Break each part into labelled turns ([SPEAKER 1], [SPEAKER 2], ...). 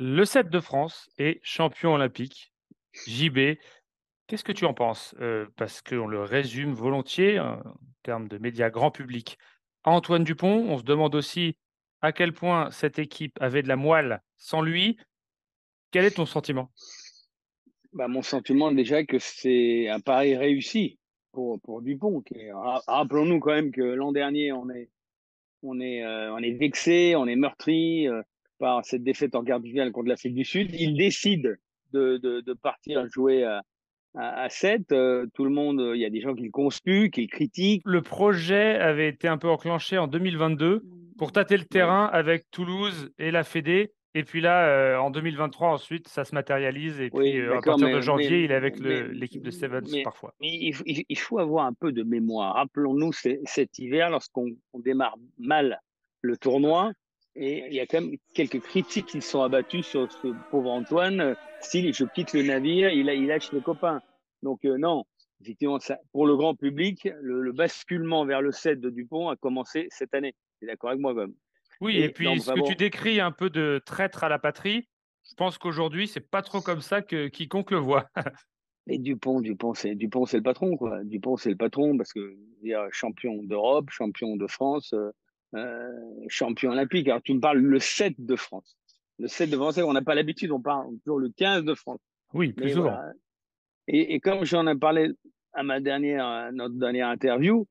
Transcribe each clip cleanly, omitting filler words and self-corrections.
[SPEAKER 1] Le 7 de France est champion olympique. JB, qu'est-ce que tu en penses? Parce qu'on le résume volontiers, en termes de médias grand public, à Antoine Dupont. On se demande aussi à quel point cette équipe avait de la moelle sans lui. Quel est ton sentiment?
[SPEAKER 2] Bah, mon sentiment déjà que c'est un pari réussi pour Dupont. Rappelons-nous quand même que l'an dernier, on est vexé, on est meurtri par cette défaite en quart de finale contre l'Afrique du Sud. Il décide de partir jouer à 7. Tout le monde, il y a des gens qui le conspuent, qui le critiquent.
[SPEAKER 1] Le projet avait été un peu enclenché en 2022 pour tâter le
[SPEAKER 2] Ouais.
[SPEAKER 1] terrain avec Toulouse et la Fédé. Et puis là, en 2023, ensuite, ça se matérialise. Et puis,
[SPEAKER 2] Oui,
[SPEAKER 1] à
[SPEAKER 2] d'accord,
[SPEAKER 1] partir de
[SPEAKER 2] mais, mais,
[SPEAKER 1] janvier, il est avec
[SPEAKER 2] mais,
[SPEAKER 1] l'équipe de Stevens
[SPEAKER 2] mais,
[SPEAKER 1] parfois.
[SPEAKER 2] mais il faut avoir un peu de mémoire. Rappelons-nous cet hiver, lorsqu'on démarre mal le tournoi, et il y a quand même quelques critiques qui sont abattues sur ce pauvre Antoine, style je quitte le navire, il lâche les copains. Donc non, effectivement, ça, pour le grand public, le basculement vers le 7 de Dupont a commencé cette année. Tu es d'accord avec moi quand même.
[SPEAKER 1] Oui, et
[SPEAKER 2] Et non,
[SPEAKER 1] puis ce
[SPEAKER 2] enfin
[SPEAKER 1] que tu
[SPEAKER 2] bon,
[SPEAKER 1] décris un peu de traître à la patrie, je pense qu'aujourd'hui, c'est pas trop comme ça que quiconque le voit.
[SPEAKER 2] et Dupont, c'est le patron, quoi. Dupont, c'est le patron parce que je veux dire, champion d'Europe, champion de France, champion olympique. Alors tu me parles le 7 de France. Le 7 de France, on n'a pas l'habitude, on parle toujours le 15 de France.
[SPEAKER 1] Oui, plus
[SPEAKER 2] Mais
[SPEAKER 1] souvent.
[SPEAKER 2] voilà. Et comme j'en ai parlé à notre dernière interview,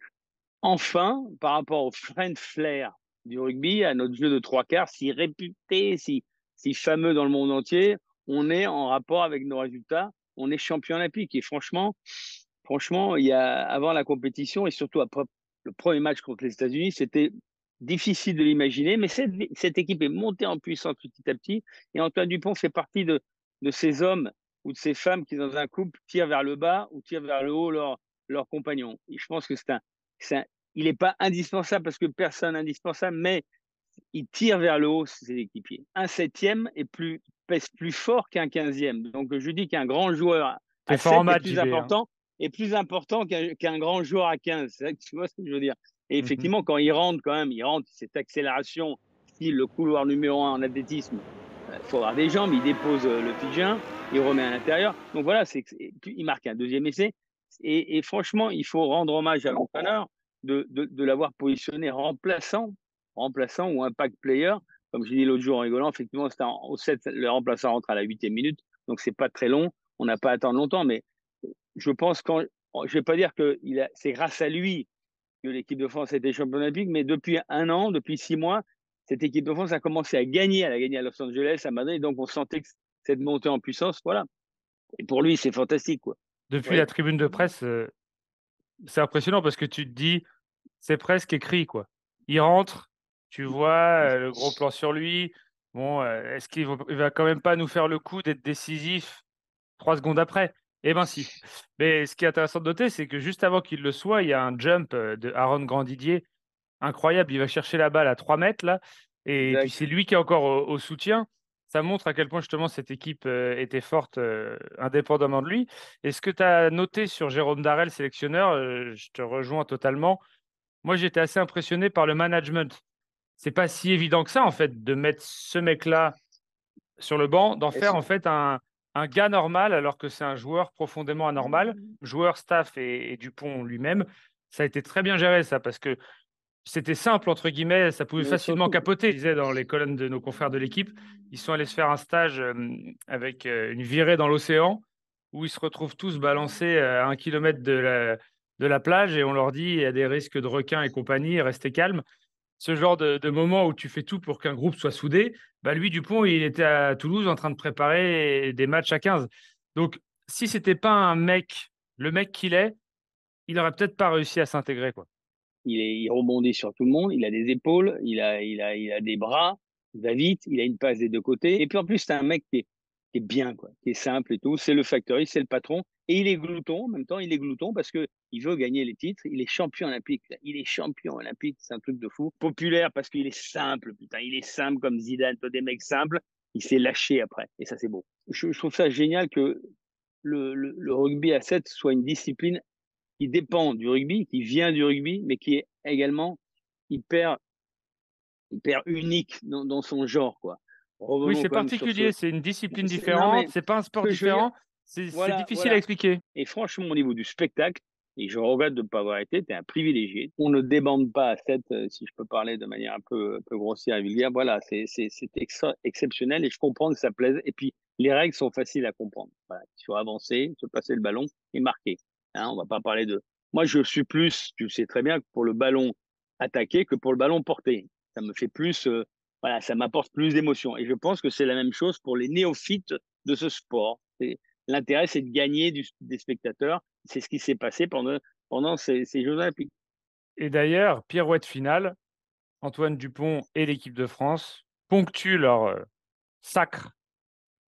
[SPEAKER 2] enfin, par rapport au flair du rugby, à notre jeu de trois quarts, si réputé, si fameux dans le monde entier, on est en rapport avec nos résultats, on est champion olympique. Et franchement, il y a, avant la compétition et surtout après le premier match contre les États-Unis, c'était difficile de l'imaginer, mais cette équipe est montée en puissance petit à petit. Et Antoine Dupont fait partie de ces hommes ou de ces femmes qui, dans un couple, tirent vers le bas ou tirent vers le haut leur compagnon. Et je pense que c'est un, il n'est pas indispensable parce que personne n'est indispensable, mais il tire vers le haut ses équipiers. Un septième pèse plus fort qu'un quinzième. Donc je dis qu'un grand joueur
[SPEAKER 1] Tu
[SPEAKER 2] à
[SPEAKER 1] fort en
[SPEAKER 2] 7
[SPEAKER 1] maths, JB, hein.
[SPEAKER 2] est plus important qu'un grand joueur à 15. Tu vois ce que je veux dire? Et effectivement, quand il rentre, quand même, il rentre, cette accélération, style le couloir numéro un en athlétisme, il faut avoir des jambes, il dépose le Fidjien, il remet à l'intérieur. Donc voilà, il marque un deuxième essai. Et franchement, il faut rendre hommage à l'entraîneur de l'avoir positionné remplaçant ou impact player. Comme je dit l'autre jour en rigolant, effectivement, au 7, le remplaçant rentre à la 8e minute, donc c'est pas très long. On n'a pas à attendre longtemps, mais je pense quand je vais pas dire que c'est grâce à lui que l'équipe de France a été championne olympique, mais depuis un an, depuis 6 mois, cette équipe de France a commencé à gagner. Elle a gagné à Los Angeles, à Madrid, donc on sentait que cette montée en puissance, voilà. Et pour lui, c'est fantastique, quoi.
[SPEAKER 1] Depuis la
[SPEAKER 2] Oui.
[SPEAKER 1] tribune de presse, c'est impressionnant parce que tu te dis, c'est presque écrit, quoi. Il rentre, tu vois, le gros plan sur lui. Bon, est-ce qu'il va quand même pas nous faire le coup d'être décisif 3 secondes après? Eh ben si. Mais ce qui est intéressant de noter, c'est que juste avant qu'il le soit, il y a un jump, de Aaron Grandidier incroyable. Il va chercher la balle à 3 mètres là, et puis
[SPEAKER 2] Exact.
[SPEAKER 1] c'est lui qui est encore au soutien. Ça montre à quel point justement cette équipe, était forte, indépendamment de lui. Et ce que tu as noté sur Jérôme Darel, sélectionneur, je te rejoins totalement. Moi, j'étais assez impressionné par le management. C'est pas si évident que ça, en fait, de mettre ce mec-là sur le banc, d'en
[SPEAKER 2] Et
[SPEAKER 1] faire, en fait, un gars normal, alors que c'est un joueur profondément anormal. Joueur, staff et Dupont lui-même. Ça a été très bien géré, ça, parce que c'était «simple» entre guillemets, ça pouvait
[SPEAKER 2] mais
[SPEAKER 1] facilement
[SPEAKER 2] surtout,
[SPEAKER 1] capoter. Je disais dans les colonnes de nos confrères de l'équipe, ils sont allés se faire un stage, avec, une virée dans l'océan, où ils se retrouvent tous balancés, à 1 kilomètre de la plage, et on leur dit: «Il y a des risques de requins et compagnie, restez calmes». Ce genre de moment où tu fais tout pour qu'un groupe soit soudé, bah, lui, Dupont, il était à Toulouse en train de préparer des matchs à 15. Donc si c'était pas le mec qu'il est, il aurait peut-être pas réussi à s'intégrer, quoi.
[SPEAKER 2] il rebondit sur tout le monde, il a des épaules, il a des bras, il va vite, il a une passe des deux côtés. Et puis en plus, c'est un mec qui est bien, quoi, qui est simple et tout. C'est le factory, c'est le patron. Et il est glouton, en même temps, il est glouton parce que il veut gagner les titres. Il est champion olympique. Là. Il est champion olympique, c'est un truc de fou. Populaire parce qu'il est simple, putain. Il est simple comme Zidane, toi, des mecs simples. Il s'est lâché après. Et ça, c'est beau. Je trouve ça génial que le rugby à 7 soit une discipline qui dépend du rugby, qui vient du rugby, mais qui est également hyper, hyper unique dans son genre, quoi.
[SPEAKER 1] Oui,
[SPEAKER 2] Revenons
[SPEAKER 1] c'est
[SPEAKER 2] quand même sur ce.
[SPEAKER 1] particulier, c'est une discipline
[SPEAKER 2] Non, mais
[SPEAKER 1] différente, c'est pas un
[SPEAKER 2] ce
[SPEAKER 1] sport
[SPEAKER 2] que je veux dire,
[SPEAKER 1] différent, c'est
[SPEAKER 2] voilà,
[SPEAKER 1] difficile à
[SPEAKER 2] voilà.
[SPEAKER 1] expliquer.
[SPEAKER 2] Et franchement, au niveau du spectacle, et je regrette de ne pas avoir été, tu es un privilégié. On ne débande pas à 7, si je peux parler de manière un peu grossière et vulgaire. Voilà, c'est exceptionnel et je comprends que ça plaise. Et puis, les règles sont faciles à comprendre. Voilà, il faut avancer, se passer le ballon et marquer. Hein, on va pas parler de. Moi, je suis plus, tu le sais très bien, pour le ballon attaqué que pour le ballon porté. Ça me fait plus, voilà, ça m'apporte plus d'émotion. Et je pense que c'est la même chose pour les néophytes de ce sport. L'intérêt, c'est de gagner des spectateurs. C'est ce qui s'est passé pendant ces Jeux Olympiques.
[SPEAKER 1] Et d'ailleurs, pirouette finale, Antoine Dupont et l'équipe de France ponctuent leur, sacre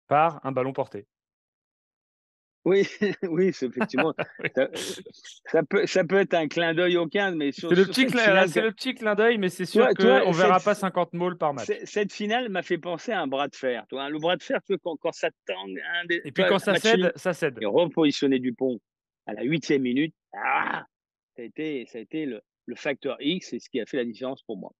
[SPEAKER 1] par un ballon porté.
[SPEAKER 2] Oui, oui, effectivement,
[SPEAKER 1] Oui.
[SPEAKER 2] ça, ça peut être un clin d'œil au 15, mais
[SPEAKER 1] C'est le
[SPEAKER 2] sur
[SPEAKER 1] petit
[SPEAKER 2] cette
[SPEAKER 1] clin là,
[SPEAKER 2] finale,
[SPEAKER 1] c'est le petit clin d'œil, mais c'est sûr
[SPEAKER 2] tu vois,
[SPEAKER 1] qu'on verra pas 50 mauls par match.
[SPEAKER 2] cette finale m'a fait penser à un bras de fer. Tu vois, le bras de fer, tu vois, quand ça tangue,
[SPEAKER 1] Et
[SPEAKER 2] tu
[SPEAKER 1] puis
[SPEAKER 2] vois,
[SPEAKER 1] quand
[SPEAKER 2] un
[SPEAKER 1] ça
[SPEAKER 2] match
[SPEAKER 1] cède,
[SPEAKER 2] nul,
[SPEAKER 1] ça cède.
[SPEAKER 2] et repositionner Dupont à la 8e minute, ça a été le facteur X, c'est ce qui a fait la différence pour moi.